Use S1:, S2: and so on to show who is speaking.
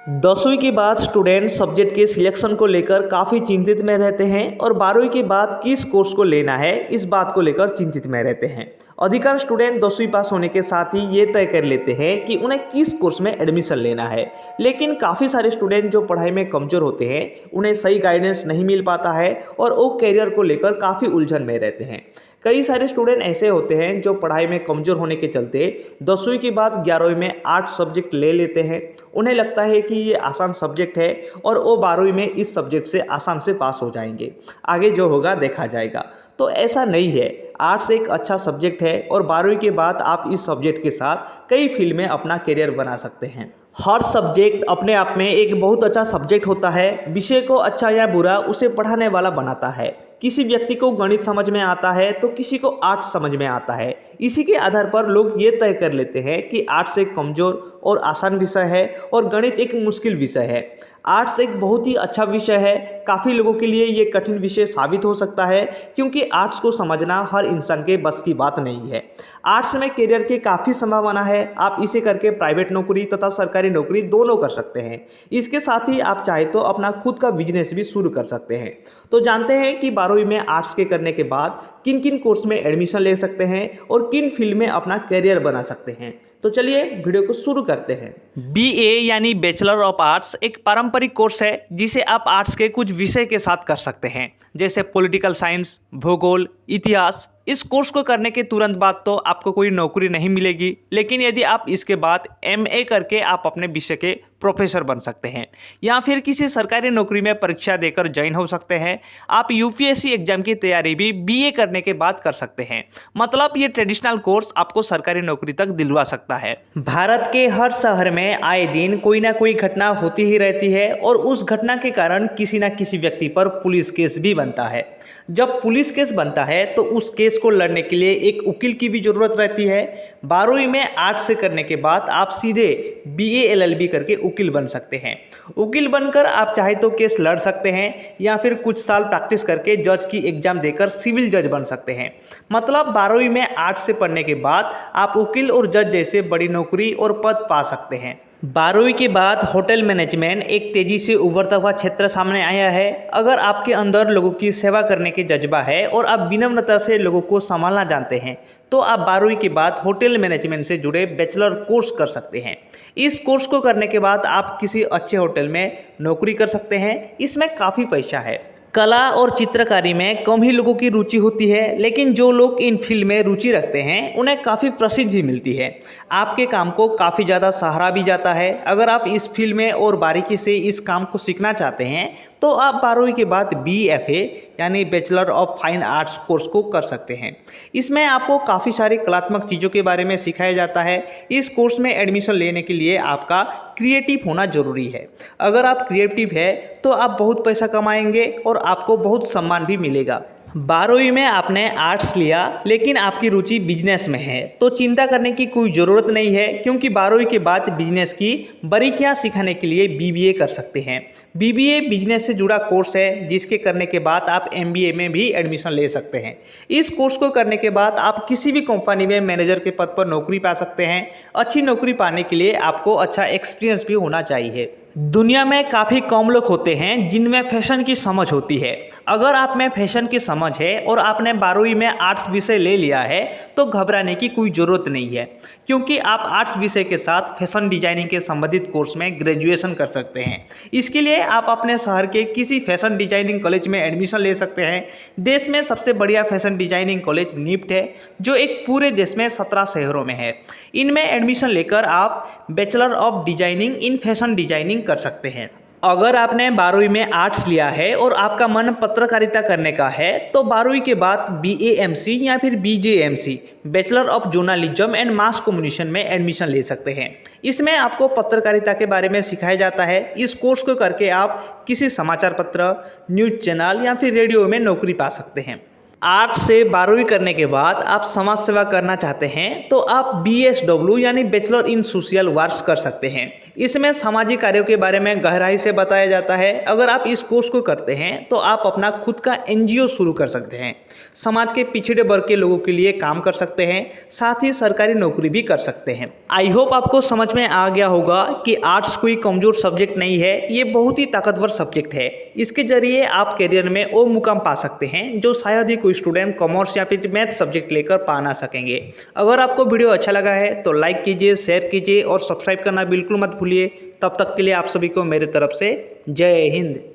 S1: 10वीं के बाद स्टूडेंट सब्जेक्ट के सिलेक्शन को लेकर काफ़ी चिंतित में रहते हैं और 12वीं के बाद किस कोर्स को लेना है इस बात को लेकर चिंतित में रहते हैं। अधिकांश स्टूडेंट 10वीं पास होने के साथ ही ये तय कर लेते हैं कि उन्हें किस कोर्स में एडमिशन लेना है, लेकिन काफ़ी सारे स्टूडेंट जो पढ़ाई में कमज़ोर होते हैं उन्हें सही गाइडेंस नहीं मिल पाता है और वो करियर को लेकर काफ़ी उलझन में रहते हैं। कई सारे स्टूडेंट ऐसे होते हैं जो पढ़ाई में कमज़ोर होने के चलते 10वीं के बाद 11वीं में आर्ट सब्जेक्ट ले लेते हैं। उन्हें लगता है कि ये आसान सब्जेक्ट है और वो 12वीं में इस सब्जेक्ट से आसान से पास हो जाएंगे, आगे जो होगा देखा जाएगा। तो ऐसा नहीं है। आर्ट्स एक अच्छा सब्जेक्ट है और 12वीं के बाद आप इस सब्जेक्ट के साथ कई फील्ड में अपना करियर बना सकते हैं। हर सब्जेक्ट अपने आप में एक बहुत अच्छा सब्जेक्ट होता है। विषय को अच्छा या बुरा उसे पढ़ाने वाला बनाता है। किसी व्यक्ति को गणित समझ में आता है तो किसी को आर्ट्स समझ में आता है। इसी के आधार पर लोग ये तय कर लेते हैं कि आर्ट्स एक कमज़ोर और आसान विषय है और गणित एक मुश्किल विषय है। आर्ट्स एक बहुत ही अच्छा विषय है। काफ़ी लोगों के लिए ये कठिन विषय साबित हो सकता है क्योंकि आर्ट्स को समझना हर इंसान के बस की बात नहीं है। आर्ट्स में करियर की काफ़ी संभावना है। आप इसे करके प्राइवेट नौकरी तथा सरकारी नौकरी दोनों कर सकते हैं। इसके साथ ही आप चाहे तो अपना खुद का बिजनेस भी शुरू कर सकते हैं। तो जानते हैं कि 12वीं में आर्ट्स के करने के बाद किन किन कोर्स में एडमिशन ले सकते हैं और किन फील्ड में अपना करियर बना सकते हैं। तो चलिए वीडियो को शुरू करते हैं। BA यानी बैचलर ऑफ आर्ट्स एक पारंपरिक कोर्स है जिसे आप आर्ट्स के कुछ विषय के साथ कर सकते हैं, जैसे पॉलिटिकल साइंस, भूगोल, इतिहास। इस कोर्स को करने के तुरंत बाद तो आपको कोई नौकरी नहीं मिलेगी, लेकिन यदि आप इसके बाद MA करके आप अपने विषय के प्रोफेसर बन सकते हैं या फिर किसी सरकारी नौकरी में परीक्षा देकर ज्वाइन हो सकते हैं। आप UPSC एग्जाम की तैयारी भी BA करने के बाद कर सकते हैं। मतलब ये ट्रेडिशनल कोर्स आपको सरकारी नौकरी तक दिलवा सकता है। भारत के हर शहर में आए दिन कोई ना कोई घटना होती ही रहती है और उस घटना के कारण किसी न किसी व्यक्ति पर पुलिस केस भी बनता है। जब पुलिस केस बनता है तो उस केस को लड़ने के लिए एक वकील की भी ज़रूरत रहती है। 12वीं में आर्ट्स से करने के बाद आप सीधे BA LLB करके वकील बन सकते हैं। वकील बनकर आप चाहे तो केस लड़ सकते हैं या फिर कुछ साल प्रैक्टिस करके जज की एग्जाम देकर सिविल जज बन सकते हैं। मतलब 12वीं में आर्ट्स से पढ़ने के बाद आप वकील और जज जैसे बड़ी नौकरी और पद पा सकते हैं। 12वीं के बाद होटल मैनेजमेंट एक तेज़ी से उभरता हुआ क्षेत्र सामने आया है। अगर आपके अंदर लोगों की सेवा करने के जज्बा है और आप विनम्रता से लोगों को संभालना जानते हैं तो आप 12वीं के बाद होटल मैनेजमेंट से जुड़े बैचलर कोर्स कर सकते हैं। इस कोर्स को करने के बाद आप किसी अच्छे होटल में नौकरी कर सकते हैं। इसमें काफ़ी पैसा है। कला और चित्रकारी में कम ही लोगों की रुचि होती है, लेकिन जो लोग इन फील्ड में रुचि रखते हैं उन्हें काफ़ी प्रसिद्धि भी मिलती है। आपके काम को काफ़ी ज़्यादा सराहा भी जाता है। अगर आप इस फील्ड में और बारीकी से इस काम को सीखना चाहते हैं तो आप 12वीं के बाद BFA यानी bachelor of fine arts course को कर सकते हैं। इसमें आपको काफ़ी सारी कलात्मक चीज़ों के बारे में सिखाया जाता है। इस कोर्स में एडमिशन लेने के लिए आपका क्रिएटिव होना जरूरी है। अगर आप क्रिएटिव है तो आप बहुत पैसा कमाएंगे और आपको बहुत सम्मान भी मिलेगा। 12वीं में आपने आर्ट्स लिया लेकिन आपकी रुचि बिजनेस में है तो चिंता करने की कोई ज़रूरत नहीं है, क्योंकि 12वीं के बाद बिजनेस की बारीकियां सिखाने के लिए BBA कर सकते हैं। BBA बिजनेस से जुड़ा कोर्स है जिसके करने के बाद आप MBA में भी एडमिशन ले सकते हैं। इस कोर्स को करने के बाद आप किसी भी कंपनी में मैनेजर के पद पर नौकरी पा सकते हैं। अच्छी नौकरी पाने के लिए आपको अच्छा एक्सपीरियंस भी होना चाहिए। दुनिया में काफ़ी कम लोग होते हैं जिनमें फैशन की समझ होती है। अगर आप में फैशन की समझ है और आपने 12वीं में आर्ट्स विषय ले लिया है तो घबराने की कोई ज़रूरत नहीं है, क्योंकि आप आर्ट्स विषय के साथ फैशन डिजाइनिंग के संबंधित कोर्स में ग्रेजुएशन कर सकते हैं। इसके लिए आप अपने शहर के किसी फैशन डिजाइनिंग कॉलेज में एडमिशन ले सकते हैं। देश में सबसे बढ़िया फैशन डिजाइनिंग कॉलेज NIFT है, जो एक पूरे देश में 17 शहरों में है। इनमें एडमिशन लेकर आप bachelor of designing in fashion designing कर सकते हैं। अगर आपने 12वीं में आर्ट्स लिया है और आपका मन पत्रकारिता करने का है तो 12वीं के बाद BAMC या फिर BJMC bachelor of journalism and mass communication में एडमिशन ले सकते हैं। इसमें आपको पत्रकारिता के बारे में सिखाया जाता है। इस कोर्स को करके आप किसी समाचार पत्र, न्यूज़ चैनल या फिर रेडियो में नौकरी पा सकते हैं। 8 से 12वीं करने के बाद आप समाज सेवा करना चाहते हैं तो आप BSW यानी बैचलर इन सोशल वर्क्स कर सकते हैं। इसमें सामाजिक कार्यों के बारे में गहराई से बताया जाता है। अगर आप इस कोर्स को करते हैं तो आप अपना खुद का NGO शुरू कर सकते हैं, समाज के पिछड़े वर्ग के लोगों के लिए काम कर सकते हैं, साथ ही सरकारी नौकरी भी कर सकते हैं। आई होप आपको समझ में आ गया होगा कि आर्ट्स कोई कमजोर सब्जेक्ट नहीं है, ये बहुत ही ताकतवर सब्जेक्ट है। इसके जरिए आप करियर में वो मुकाम पा सकते हैं जो शायद ही कोई स्टूडेंट कॉमर्स या फिर मैथ सब्जेक्ट लेकर पा ना सकेंगे। अगर आपको वीडियो अच्छा लगा है तो लाइक कीजिए, शेयर कीजिए और सब्सक्राइब करना बिल्कुल मत भूलिए। तब तक के लिए आप सभी को मेरे तरफ से जय हिंद।